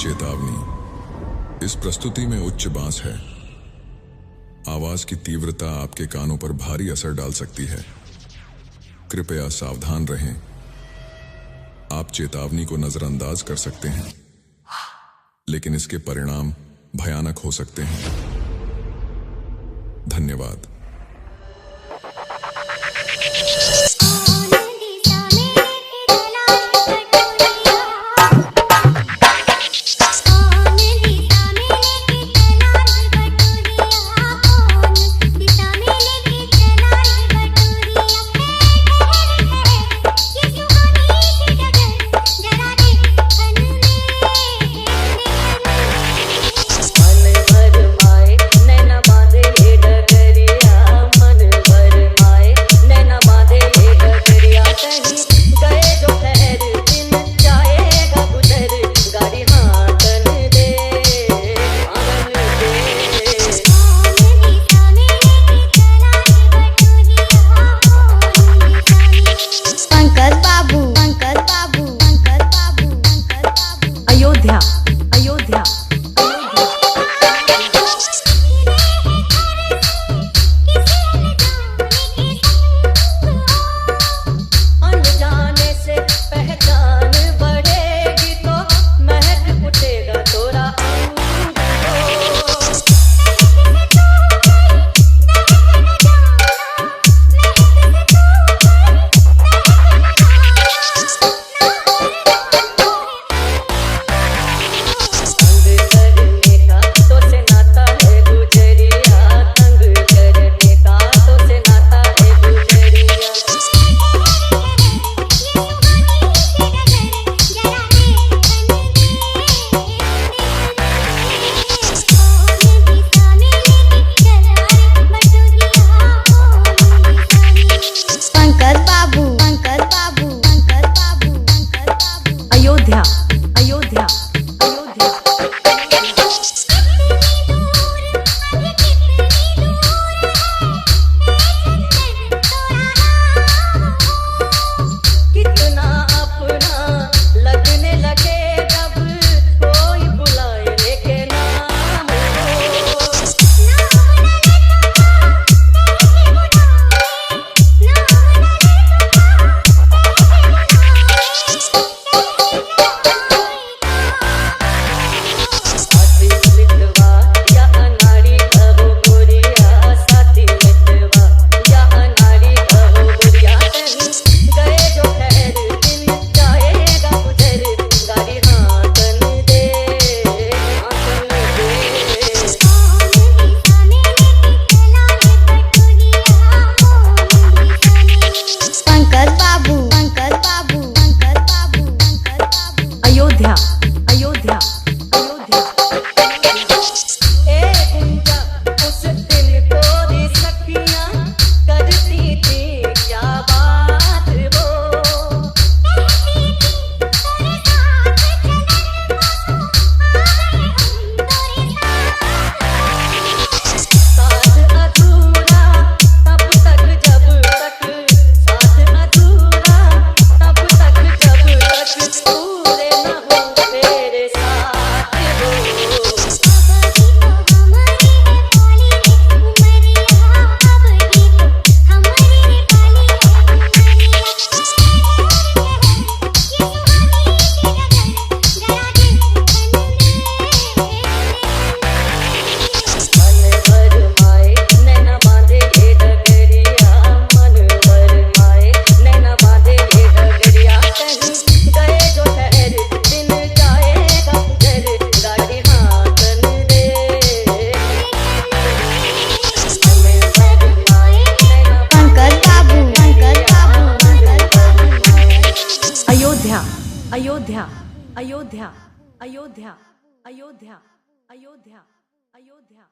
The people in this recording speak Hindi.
चेतावनी, इस प्रस्तुति में उच्च बांस है। आवाज की तीव्रता आपके कानों पर भारी असर डाल सकती है। कृपया सावधान रहें। आप चेतावनी को नजरअंदाज कर सकते हैं, लेकिन इसके परिणाम भयानक हो सकते हैं। धन्यवाद। अयोध्या अयोध्या अनजाने से पहचान बढ़ेगी तो महक उठेगा तोरा अयोध्या अयोध्या अयोध्या कितना अपना लगने लगे जब कोई बुलाए लेके नाम अयोध्या अयोध्या अयोध्या उस दिन तोरी सखियां करती थी क्या बात वो साथ अधूरा तब तक जब तक साथ अधूरा तब तक जब तक पूरे न हो तेरे साथ वो अयोध्या अयोध्या अयोध्या अयोध्या अयोध्या अयोध्या अयोध्या